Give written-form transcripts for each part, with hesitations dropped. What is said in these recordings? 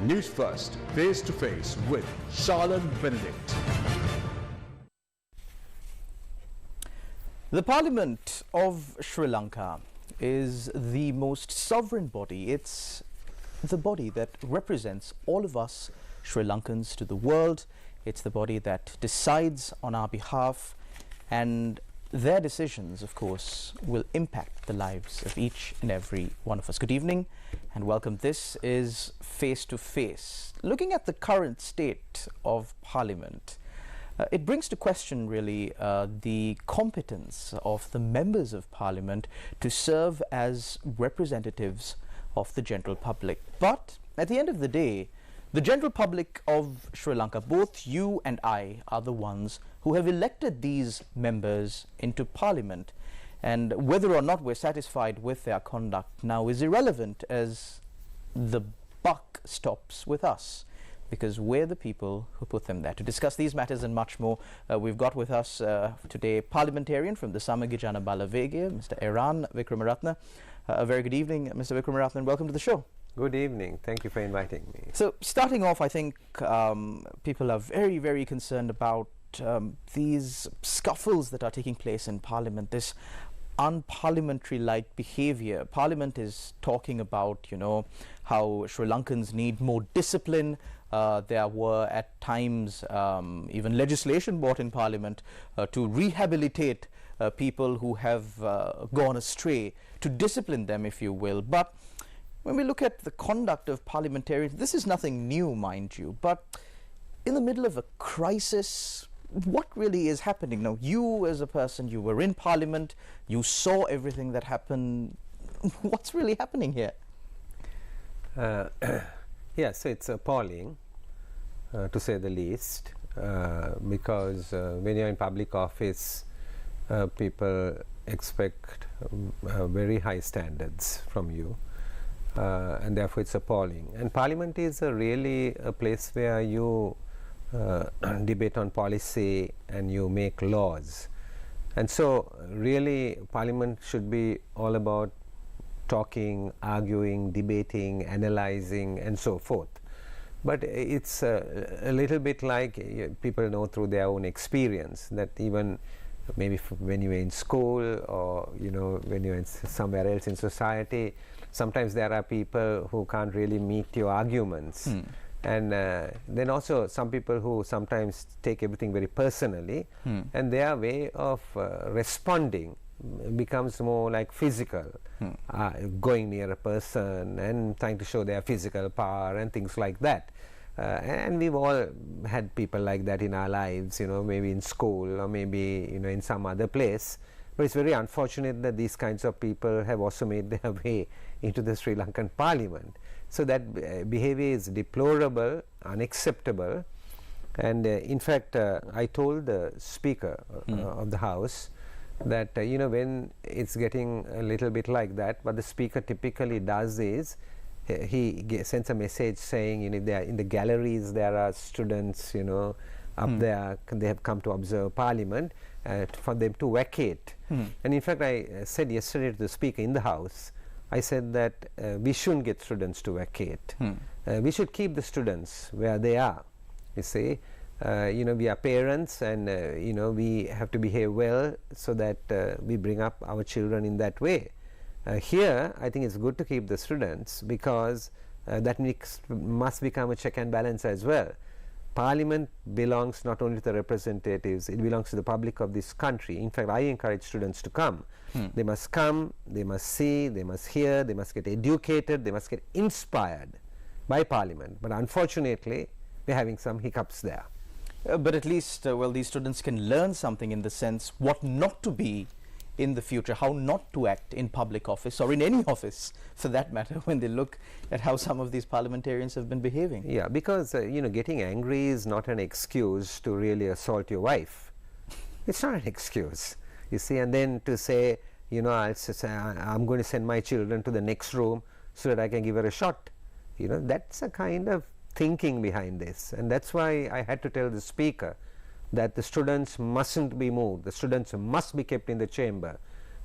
News First, face to face with Shalan Benedict. The Parliament of Sri Lanka is the most sovereign body. It's the body that represents all of us Sri Lankans to the world. It's the body that decides on our behalf, and their decisions, of course, will impact the lives of each and every one of us. Good evening and welcome. This is Face to Face. Looking at the current state of Parliament, it brings to question really the competence of the members of Parliament to serve as representatives of the general public. But at the end of the day, the general public of Sri Lanka, both you and I, are the ones who have elected these members into Parliament. And whether or not we're satisfied with their conduct now is irrelevant, as the buck stops with us, because we're the people who put them there. To discuss these matters and much more, we've got with us today parliamentarian from the Samagijana Balavege, Mr. Eran Wickramaratne. A very good evening, Mr. Wickramaratne, and welcome to the show. Good evening. Thank you for inviting me. So, starting off, I think people are very, very concerned about these scuffles that are taking place in Parliament, this unparliamentary-like behavior. Parliament is talking about, you know, how Sri Lankans need more discipline. There were at times even legislation brought in Parliament to rehabilitate people who have gone astray, to discipline them, if you will. But when we look at the conduct of parliamentarians, this is nothing new, mind you, but in the middle of a crisis, what really is happening? Now, you as a person, you were in Parliament, you saw everything that happened. What's really happening here? Yeah, so it's appalling, to say the least, because when you're in public office, people expect very high standards from you. And therefore it's appalling. And Parliament is really a place where you debate on policy and you make laws. And so really Parliament should be all about talking, arguing, debating, analyzing and so forth. But it's a little bit like people know through their own experience that even maybe when you're in school or when you're in somewhere else in society, sometimes there are people who can't really meet your arguments. And then also some people who sometimes take everything very personally, and their way of responding becomes more like physical, going near a person and trying to show their physical power and things like that. And we've all had people like that in our lives, maybe in school or maybe in some other place. But it's very unfortunate that these kinds of people have also made their way into the Sri Lankan Parliament. So that behavior is deplorable, unacceptable. And in fact, I told the Speaker of the House that when it's getting a little bit like that, what the Speaker typically does is he sends a message saying, in the galleries there are students, up there, they have come to observe Parliament, for them to vacate. And in fact, I said yesterday to the Speaker in the House, I said that we shouldn't get students to vacate. We should keep the students where they are. You see, we are parents, and we have to behave well so that we bring up our children in that way. Here, I think it's good to keep the students, because that must become a check and balance as well. Parliament belongs not only to the representatives, it belongs to the public of this country. In fact, I encourage students to come. They must come, they must see, they must hear, they must get educated, they must get inspired by Parliament. But unfortunately, we're having some hiccups there. But at least, well, these students can learn something in the sense what not to be in the future, how not to act in public office or in any office for that matter, when they look at how some of these parliamentarians have been behaving. Yeah, because getting angry is not an excuse to really assault your wife. It's not an excuse, you see. And then to say, I'm going to send my children to the next room so that I can give her a shot, that's a kind of thinking behind this. And that's why I had to tell the Speaker that the students mustn't be moved, the students must be kept in the chamber.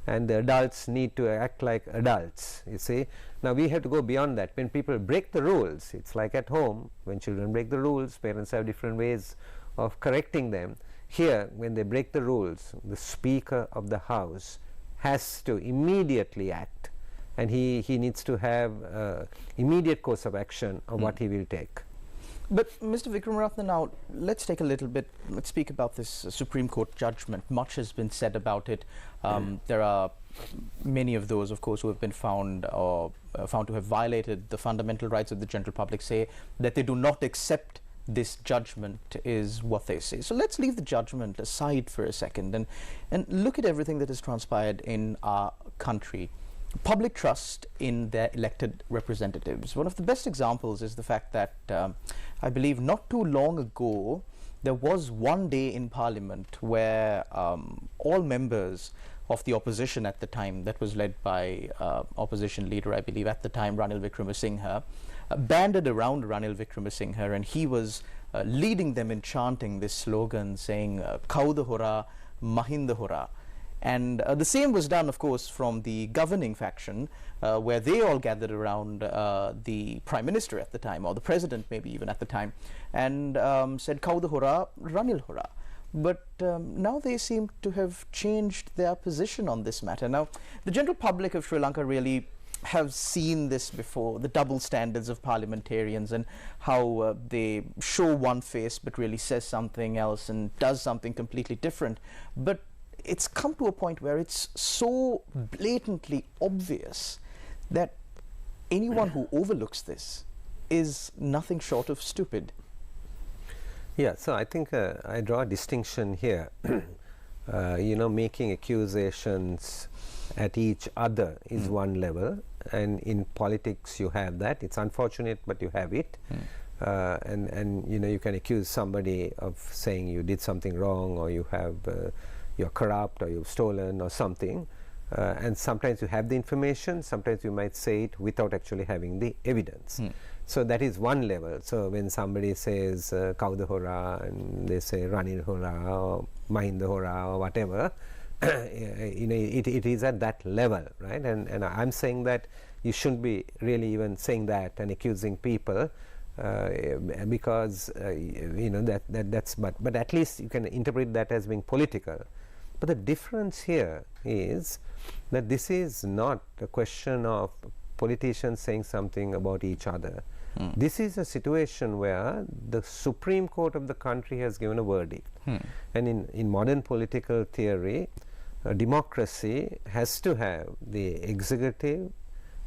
and the adults need to act like adults, you see. Now we have to go beyond that. When people break the rules, it's like at home, when children break the rules, parents have different ways of correcting them. Here, when they break the rules, the Speaker of the House has to immediately act, and he needs to have immediate course of action on what he will take. But Mr. Wickramaratne, now let's speak about this Supreme Court judgment. Much has been said about it. There are many of those, of course, who have been found to have violated the fundamental rights of the general public, say that they do not accept this judgment, is what they say. So let's leave the judgment aside for a second and look at everything that has transpired in our country. Public trust in their elected representatives. One of the best examples is the fact that I believe not too long ago there was one day in Parliament where all members of the opposition at the time, that was led by opposition leader, I believe at the time, Ranil Wickramaratne, banded around Ranil Wickramaratne, and he was leading them in chanting this slogan saying Kauda Hora, Mahinda Hora. And the same was done, of course, from the governing faction, where they all gathered around the Prime Minister at the time, or the President maybe even at the time, and said Kauda Hora, Ranil Hora. But now they seem to have changed their position on this matter. Now, the general public of Sri Lanka really have seen this before, the double standards of parliamentarians and how they show one face but really says something else and does something completely different. But it's come to a point where it's so blatantly obvious that anyone who overlooks this is nothing short of stupid. Yeah, so I think I draw a distinction here. Making accusations at each other is one level, and in politics you have that. It's unfortunate, but you have it. And you can accuse somebody of saying you did something wrong, or you're corrupt, or you've stolen or something, and sometimes you have the information, sometimes you might say it without actually having the evidence. So that is one level. So when somebody says Kauda Hora and they say Ranil Hora or Mahinda Hora or whatever, it is at that level, right? And I'm saying that you shouldn't be really even saying that and accusing people, because but at least you can interpret that as being political. But the difference here is that this is not a question of politicians saying something about each other. This is a situation where the Supreme Court of the country has given a verdict. And in modern political theory, democracy has to have the executive,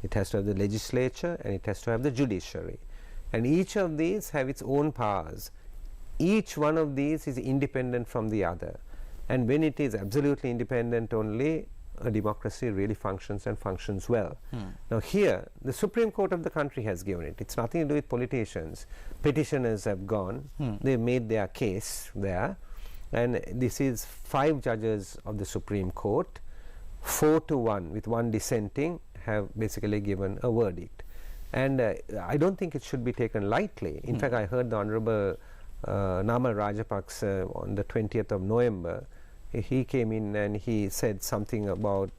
it has to have the legislature, and it has to have the judiciary. And each of these have its own powers. Each one of these is independent from the other. And when it is absolutely independent only, a democracy really functions and functions well. Now here, the Supreme Court of the country has given it. It's nothing to do with politicians. Petitioners have gone, they've made their case there, and this is 5 judges of the Supreme Court, 4-1 with one dissenting, have basically given a verdict. And I don't think it should be taken lightly. In fact, I heard the Honorable Namal Rajapaksa on the 20th of November. He came in and he said something about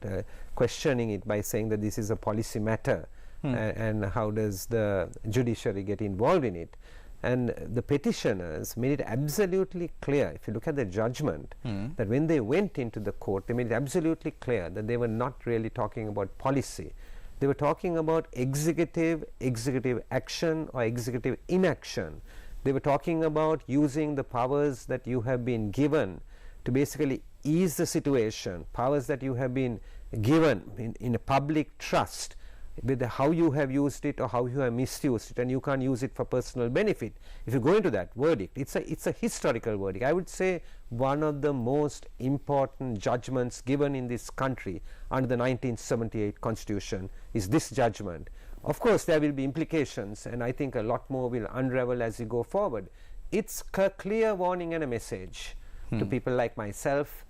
questioning it by saying that this is a policy matter, and how does the judiciary get involved in it. And the petitioners made it absolutely clear, if you look at the judgment, that when they went into the court, they made it absolutely clear that they were not really talking about policy. They were talking about executive action or executive inaction. They were talking about using the powers that you have been given to basically ease the situation, powers that you have been given in a public trust, with how you have used it or how you have misused it, and you can't use it for personal benefit. If you go into that verdict, it's a historical verdict. I would say one of the most important judgments given in this country under the 1978 Constitution is this judgment. Of course, there will be implications, and I think a lot more will unravel as we go forward. It's a clear warning and a message to people like myself,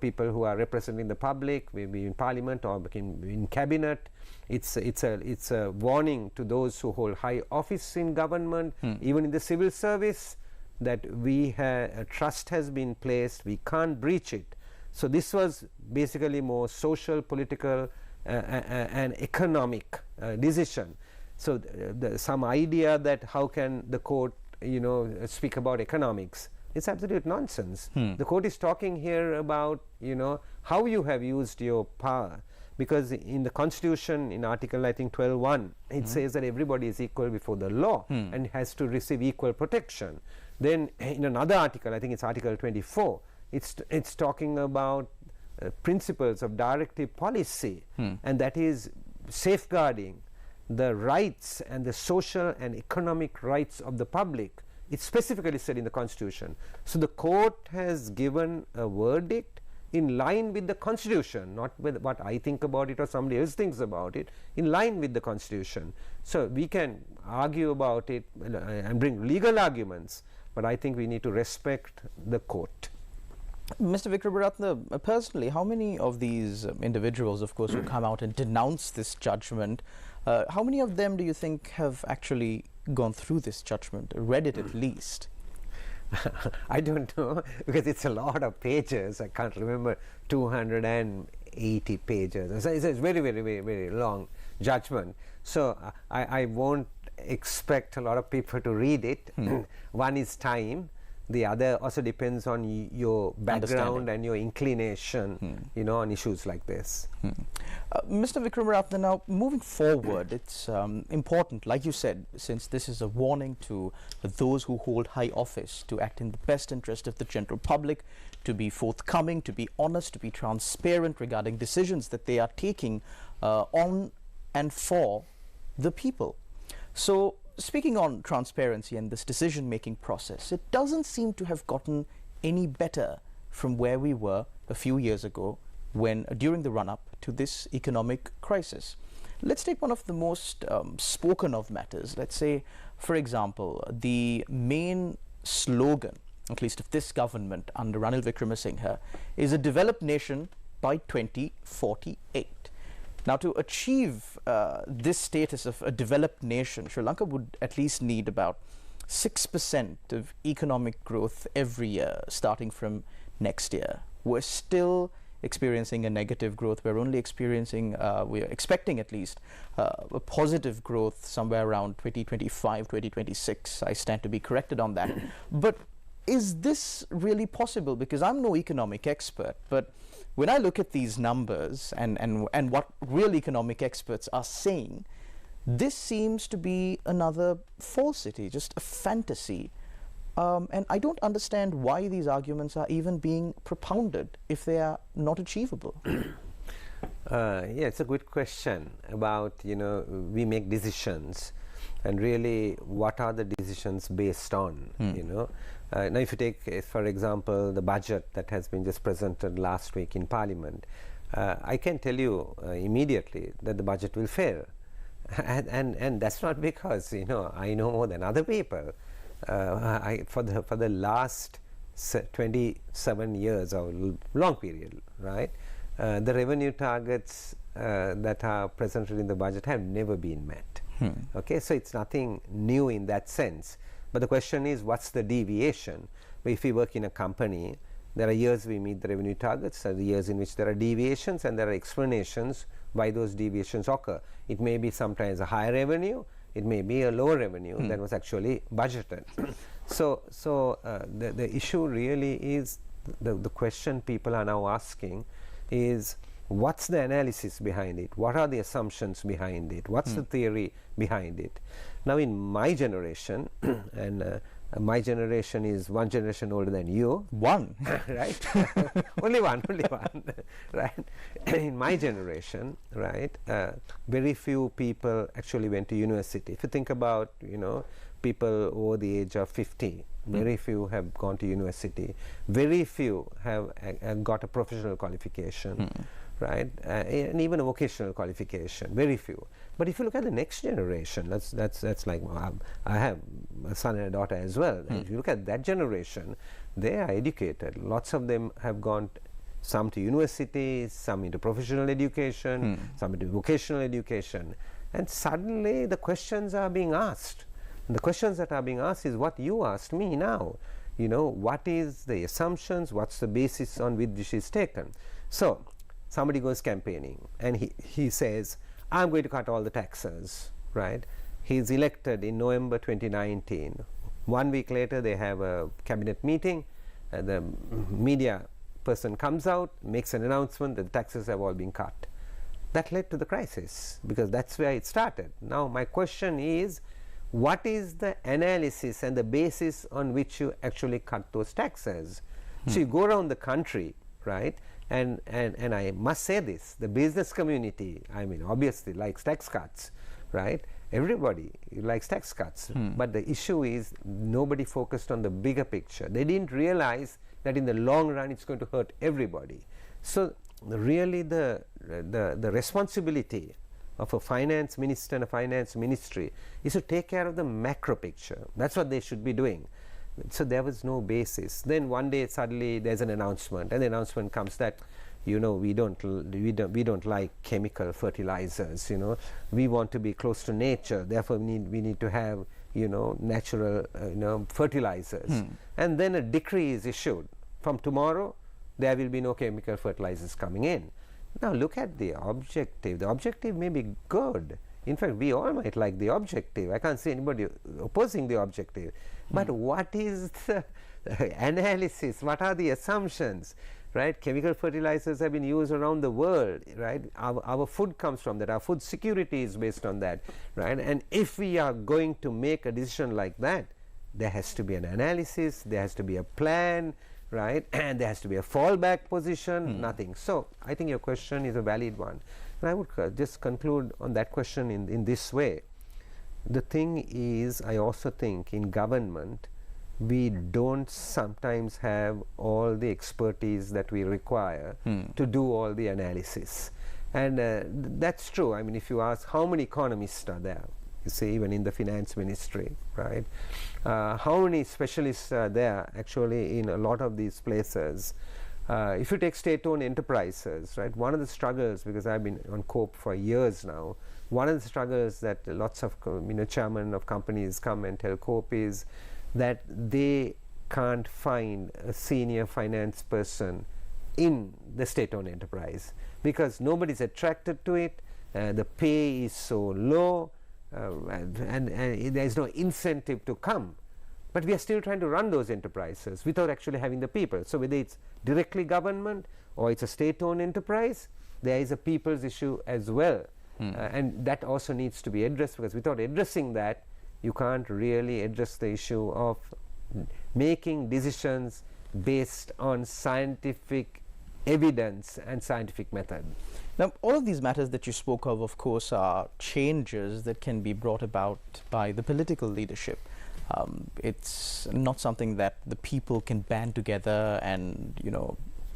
people who are representing the public, maybe in Parliament or in Cabinet. It's a warning to those who hold high office in government, even in the civil service, that trust has been placed. We can't breach it. So this was basically more social, political, and economic decision. So some idea that how can the court, speak about economics, it's absolute nonsense. The court is talking here about, how you have used your power. Because in the Constitution, in Article, I think 12.1, it says that everybody is equal before the law and has to receive equal protection. Then in another article, I think it's Article 24, it's talking about principles of directive policy, and that is safeguarding the rights and the social and economic rights of the public. It's specifically said in the Constitution. So the court has given a verdict in line with the Constitution, not with what I think about it or somebody else thinks about it, in line with the Constitution. So we can argue about it and bring legal arguments, but I think we need to respect the court. Mr. Wickramaratne, personally, how many of these individuals, of course, who come out and denounce this judgment, how many of them do you think have actually gone through this judgment, read it at least? I don't know, because it's a lot of pages. I can't remember, 280 pages. It's a very, very, very, very long judgment. So I won't expect a lot of people to read it. One is time. The other also depends on your background and your inclination, on issues like this. Mr. Wickramaratne, now moving forward, it's important, like you said, since this is a warning to those who hold high office, to act in the best interest of the general public, to be forthcoming, to be honest, to be transparent regarding decisions that they are taking on and for the people. So, speaking on transparency and this decision-making process, it doesn't seem to have gotten any better from where we were a few years ago when, during the run-up to this economic crisis. Let's take one of the most spoken of matters. Let's say, for example, the main slogan, at least of this government under Ranil Wickramaratne, is a developed nation by 2048. Now, to achieve this status of a developed nation, Sri Lanka would at least need about 6% of economic growth every year, starting from next year. We're still experiencing a negative growth. We're only experiencing, we're expecting at least, a positive growth somewhere around 2025, 2026. I stand to be corrected on that. But is this really possible? Because I'm no economic expert, but when I look at these numbers and what real economic experts are saying, this seems to be another falsity, just a fantasy. And I don't understand why these arguments are even being propounded if they are not achievable. Yeah, it's a good question about, we make decisions, and really what are the decisions based on, Now if you take, for example, the budget that has been just presented last week in Parliament, I can tell you immediately that the budget will fail. And that's not because, I know more than other people. For the last 27 years or long period, right, the revenue targets that are presented in the budget have never been met. Okay, so it's nothing new in that sense. But the question is, what's the deviation? But if we work in a company, there are years we meet the revenue targets, there are years in which there are deviations, and there are explanations why those deviations occur. It may be sometimes a higher revenue, it may be a lower revenue than was actually budgeted. So the issue really is, the question people are now asking is, what's the analysis behind it? What are the assumptions behind it? What's the theory behind it? Now in my generation, and my generation is one generation older than you. One? Right? only one, right? In my generation, right, very few people actually went to university. If you think about, people over the age of 50, very few have gone to university. Very few have got a professional qualification. Right, and even a vocational qualification, very few. But if you look at the next generation, that's like, I have a son and a daughter as well. If you look at that generation, they are educated. Lots of them have gone, some to university, some into professional education, some into vocational education. And suddenly the questions are being asked. And the questions that are being asked is what you asked me now. what is the assumptions, what's the basis on which this is taken. So somebody goes campaigning and he says, I'm going to cut all the taxes, right? He's elected in November 2019. 1 week later, they have a cabinet meeting, and the media person comes out, makes an announcement that the taxes have all been cut. That led to the crisis, because that's where it started. Now, my question is, what is the analysis and the basis on which you actually cut those taxes? So you go around the country, right? And I must say this, the business community, I mean, obviously likes tax cuts, right? Everybody likes tax cuts. But the issue is nobody focused on the bigger picture. They didn't realize that in the long run it's going to hurt everybody. So really the responsibility of a finance minister and a finance ministry is to take care of the macro picture. That's what they should be doing. So there was no basis. Then one day suddenly there's an announcement, and the announcement comes that, we don't like chemical fertilizers. We want to be close to nature. Therefore, we need to have natural fertilizers. And then a decree is issued. From tomorrow, there will be no chemical fertilizers coming in. Now look at the objective. The objective may be good. In fact, we all might like the objective. I can't see anybody opposing the objective. But what is the analysis? What are the assumptions? Right? Chemical fertilizers have been used around the world. Right? Our food comes from that. Our food security is based on that. Right? And if we are going to make a decision like that, there has to be an analysis. There has to be a plan. Right? And there has to be a fallback position. Nothing. So I think your question is a valid one. And I would just conclude on that question in this way. The thing is, I also think in government, we don't sometimes have all the expertise that we require to do all the analysis. And that's true. I mean, if you ask how many economists are there, you see, even in the finance ministry, right? How many specialists are there actually in a lot of these places? If you take state-owned enterprises, right, one of the struggles, because I've been on COPE for years now, one of the struggles that lots of chairmen of companies come and tell COPE is that they can't find a senior finance person in the state-owned enterprise because nobody's attracted to it, the pay is so low, and there's no incentive to come. But we are still trying to run those enterprises without actually having the people. So whether it's directly government or it's a state-owned enterprise, there is a people's issue as well. And that also needs to be addressed, because without addressing that, you can't really address the issue of making decisions based on scientific evidence and scientific method. Now, all of these matters that you spoke of course, are changes that can be brought about by the political leadership. It's not something that the people can band together and,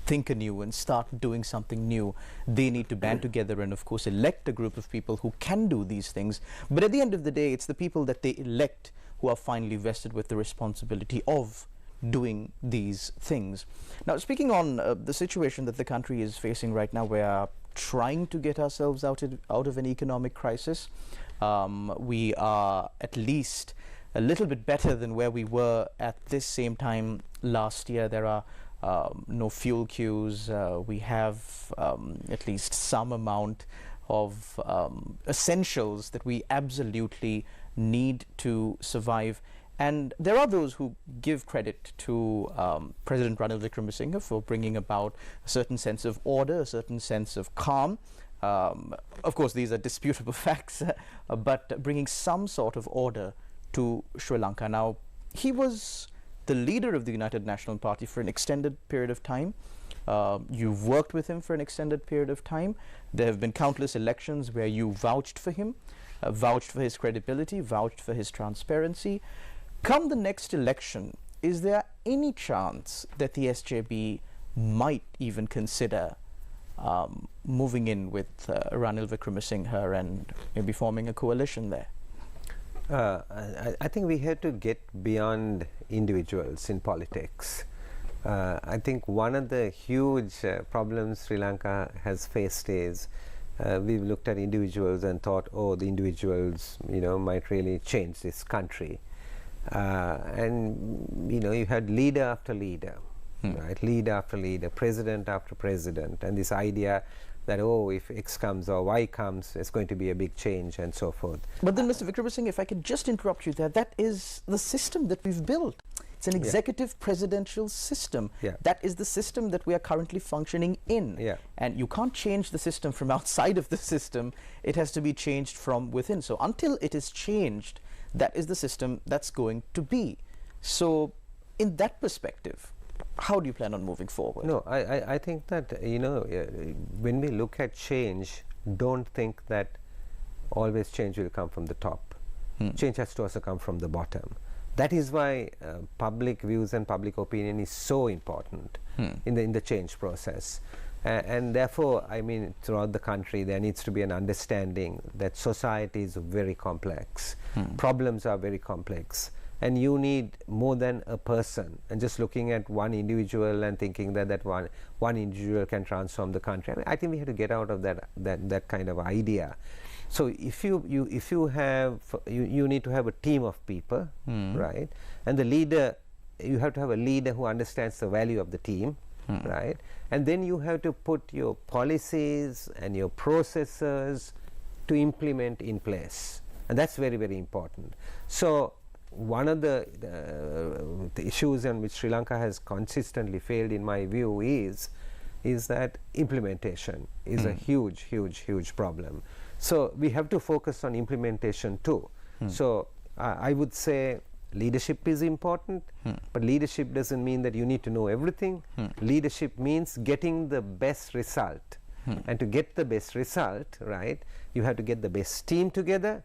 think anew and start doing something new. They need to band together and, of course, elect a group of people who can do these things. But at the end of the day, it's the people that they elect who are finally vested with the responsibility of doing these things. Now, speaking on the situation that the country is facing right now, we are trying to get ourselves out of an economic crisis. We are at least a little bit better than where we were at this same time last year. There are no fuel queues. We have at least some amount of essentials that we absolutely need to survive. And there are those who give credit to President Ranil Wickramaratne for bringing about a certain sense of order, a certain sense of calm. Of course, these are disputable facts, but bringing some sort of order to Sri Lanka. Now, he was the leader of the United National Party for an extended period of time. You've worked with him for an extended period of time. There have been countless elections where you vouched for him, vouched for his credibility, vouched for his transparency. Come the next election, is there any chance that the SJB might even consider moving in with Ranil Wickramaratne and maybe forming a coalition there? I think we have to get beyond individuals in politics. I think one of the huge problems Sri Lanka has faced is we've looked at individuals and thought, oh, the individuals, might really change this country. And you had leader after leader, right? Leader after leader, president after president, and this idea that, oh, if X comes or Y comes, it's going to be a big change and so forth. But then, Mr. Wickramaratne, if I could just interrupt you there, that is the system that we've built. It's an executive presidential system. That is the system that we are currently functioning in. And you can't change the system from outside of the system. It has to be changed from within. So until it is changed, that is the system that's going to be. So in that perspective, how do you plan on moving forward? No, I think that, when we look at change, don't think that always change will come from the top. Change has to also come from the bottom. That is why public views and public opinion is so important in the change process. And therefore, I mean, throughout the country, there needs to be an understanding that society is very complex. Problems are very complex. And you need more than a person. And just looking at one individual and thinking that one individual can transform the country, I mean, I think we have to get out of that kind of idea. So if you have, you need to have a team of people, right? And the leader, you have to have a leader who understands the value of the team, right? And then you have to put your policies and your processes to implement in place, and that's very, very important. So one of the issues on which Sri Lanka has consistently failed, in my view, is that implementation is a huge problem. So we have to focus on implementation too. So I would say leadership is important, but leadership doesn't mean that you need to know everything. Leadership means getting the best result. And to get the best result, right, you have to get the best team together,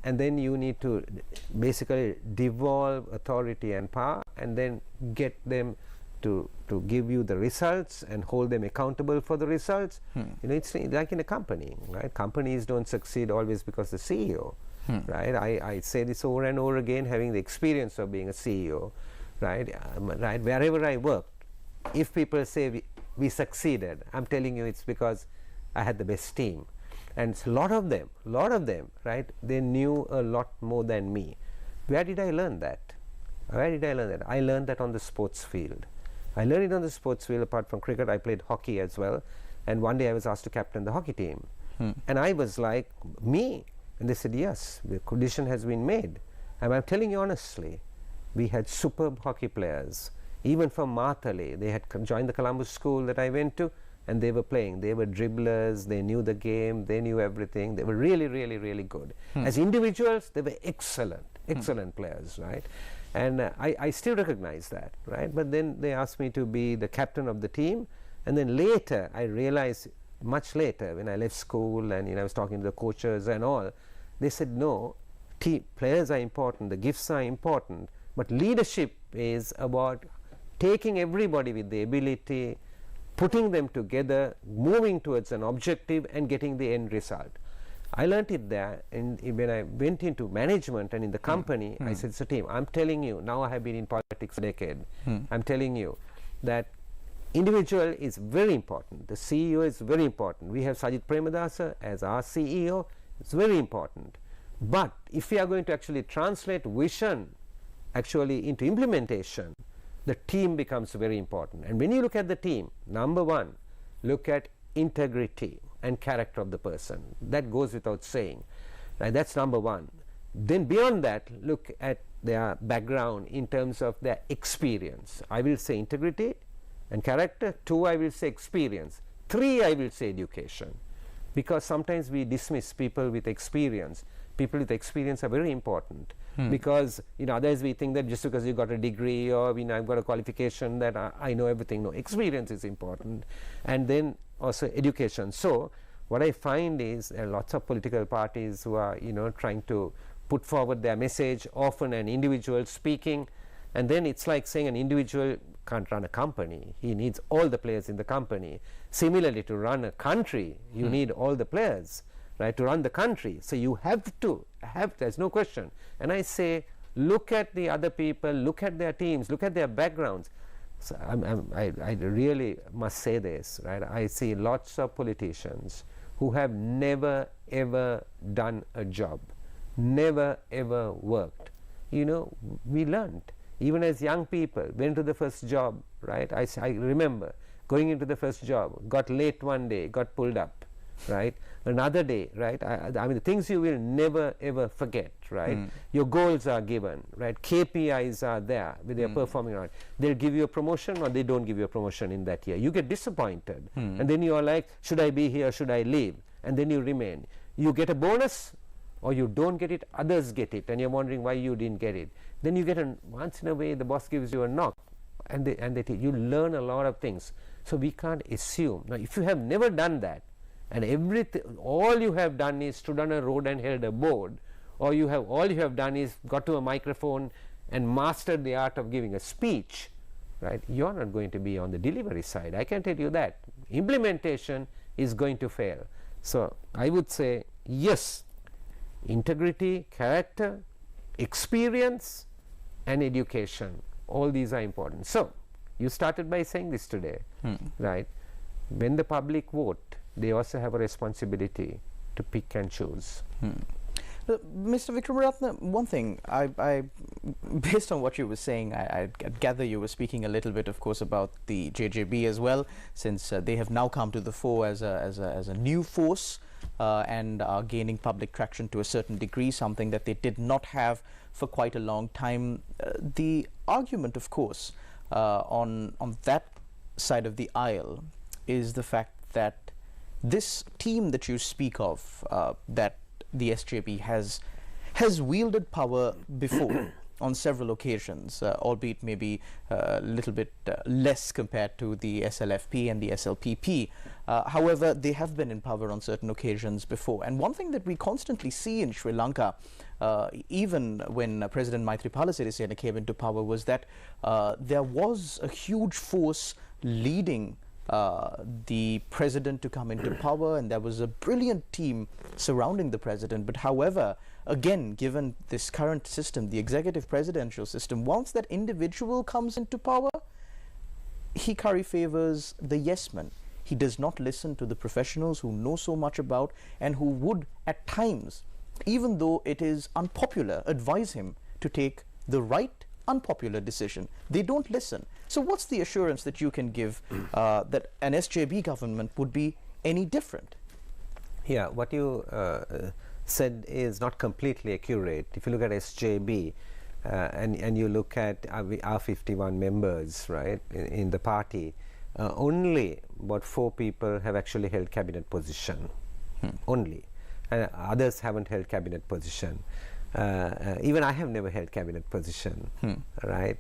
and then you need to basically devolve authority and power, and then get them to give you the results and hold them accountable for the results. It's like in a company, right? Companies don't succeed always because the CEO, right? I say this over and over again, having the experience of being a CEO, right? Right, wherever I worked, if people say we succeeded, I'm telling you it's because I had the best team. And a lot of them, right, they knew a lot more than me. Where did I learn that? I learned that on the sports field. I learned it on the sports field. Apart from cricket, I played hockey as well. And one day I was asked to captain the hockey team. And I was like, me? And they said, yes, the condition has been made. And I'm telling you honestly, we had superb hockey players. Even from Matale, they had joined the Columbus school that I went to, and they were playing. They were dribblers, they knew the game, they knew everything. They were really, really, really good. As individuals, they were excellent players, right? And I still recognize that, right? But then they asked me to be the captain of the team, and then later I realized, much later, when I left school and I was talking to the coaches and all, they said, no, players are important, the gifts are important, but leadership is about taking everybody with the ability, putting them together, moving towards an objective, and getting the end result. I learned it there, and when I went into management and in the company, I said, it's a team. I'm telling you, now I have been in politics a decade, I'm telling you that individual is very important. The CEO is very important. We have Sajid Premadasa as our CEO. It's very important. But if we are going to actually translate vision actually into implementation, the team becomes very important. And when you look at the team, number one, look at integrity and character of the person. That goes without saying. Right? That's number one. Then beyond that, look at their background in terms of their experience. I will say integrity and character. 2, I will say experience. 3, I will say education. Because sometimes we dismiss people with experience. People with experience are very important. Because others we think that just because you got a degree or I've got a qualification that I know everything. No, experience is important. And then also education. So what I find is there are lots of political parties who are trying to put forward their message, often an individual speaking, and then it's like saying an individual can't run a company. He needs all the players in the company. Similarly, to run a country, you need all the players, right, to run the country. So you have to, there's no question. And I say, look at the other people, look at their teams, look at their backgrounds. So I really must say this, right? I see lots of politicians who have never ever done a job, never ever worked, we learned. Even as young people, went to the first job, right? I remember going into the first job, got late one day, got pulled up, right? Another day, right? I mean, the things you will never ever forget, right? Your goals are given, right? KPIs are there, with they're performing on. They'll give you a promotion or they don't give you a promotion in that year. You get disappointed, and then you are like, should I be here? Should I leave? And then you remain. You get a bonus, or you don't get it, others get it, and you're wondering why you didn't get it. Then you get once in a way the boss gives you a knock, and you learn a lot of things. So we can't assume. Now if you have never done that, and all you have done is stood on a road and held a board, or all you have done is got to a microphone and mastered the art of giving a speech, right? You're not going to be on the delivery side, I can tell you that. Implementation is going to fail. So I would say yes, integrity, character, experience, and education, all these are important. So you started by saying this today, right? When the public vote, they also have a responsibility to pick and choose. Mr. Wickramaratne, one thing, I based on what you were saying, I gather you were speaking a little bit, of course, about the JJB as well, since they have now come to the fore as a new force and are gaining public traction to a certain degree, something that they did not have for quite a long time. The argument, of course, on that side of the aisle is the fact that this team that you speak of, that the SJB has wielded power before on several occasions, albeit maybe a little bit less compared to the SLFP and the SLPP. However, they have been in power on certain occasions before. And one thing that we constantly see in Sri Lanka, even when President Maithripala Sirisena came into power, was that there was a huge force leading the president to come into power, and there was a brilliant team surrounding the president. But however, again, given this current system, the executive presidential system, once that individual comes into power, he curry favors the yes men. He does not listen to the professionals who know so much about and who would at times, even though it is unpopular, advise him to take the right unpopular decision. They don't listen. So what's the assurance that you can give that an SJB government would be any different? Yeah, what you said is not completely accurate. If you look at SJB and you look at our 51 members, right, in the party, only about 4 people have actually held cabinet position. Only. Others haven't held cabinet position. Even I have never held cabinet position, right?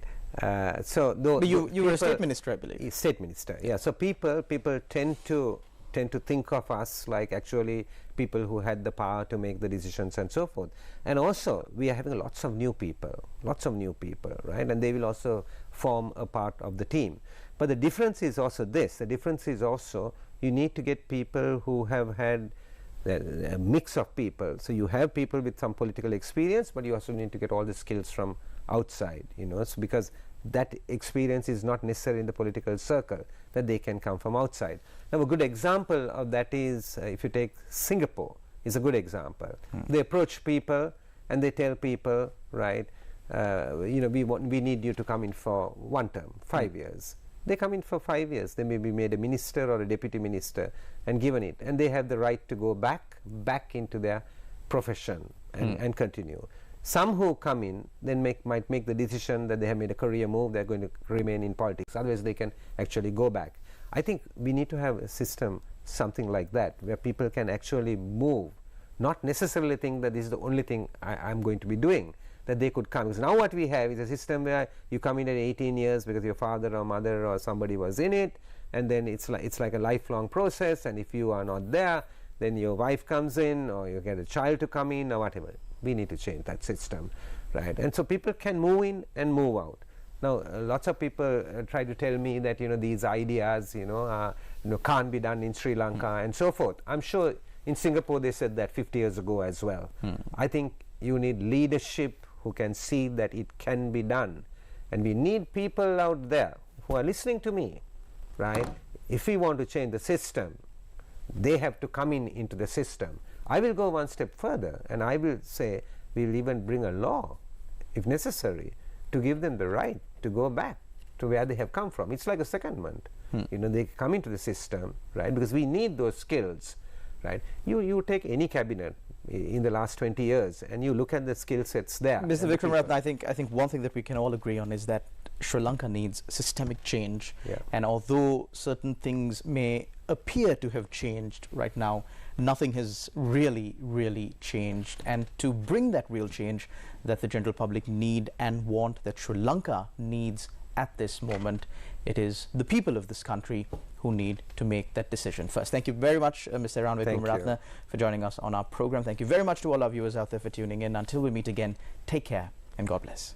So, though but you were a state minister, I believe. State minister, yeah. So people tend to think of us like actually people who had the power to make the decisions and so forth. And also, we are having lots of new people, right? And they will also form a part of the team. But the difference is also this. The difference is also you need to get people who have had a mix of people. So you have people with some political experience, but you also need to get all the skills from outside, so because that experience is not necessary in the political circle, that they can come from outside. Now a good example of that is if you take Singapore, is a good example. They approach people and they tell people, right, we need you to come in for one term, 5 years. They come in for 5 years. They may be made a minister or a deputy minister and given it, and they have the right to go back into their profession and continue. Some who come in then might make the decision that they have made a career move, they're going to remain in politics. Otherwise, they can actually go back. I think we need to have a system, something like that, where people can actually move, not necessarily think that this is the only thing I'm going to be doing, that they could come. Because now what we have is a system where you come in at 18 years because your father or mother or somebody was in it, and then it's like a lifelong process, and if you are not there, then your wife comes in, or you get a child to come in, or whatever. We need to change that system, right? And so people can move in and move out. Now lots of people try to tell me that these ideas can't be done in Sri Lanka and so forth. I'm sure in Singapore they said that 50 years ago as well. I think you need leadership who can see that it can be done, and we need people out there who are listening to me, right? If we want to change the system, they have to come into the system. I will go one step further, and I will say we'll even bring a law if necessary, to give them the right to go back to where they have come from. It's like a secondment. You know, they come into the system, right? Because we need those skills, right? You take any cabinet in the last 20 years and you look at the skill sets there. Mr. Wickramaratne, I think one thing that we can all agree on is that Sri Lanka needs systemic change. Yeah. And although certain things may appear to have changed right now, nothing has really changed. And to bring that real change that the general public need and want, that Sri Lanka needs at this moment, it is the people of this country who need to make that decision first. Thank you very much, Mr. Eran Wickramaratne, for joining us on our program. Thank you very much to all our viewers out there for tuning in. Until we meet again, take care and God bless.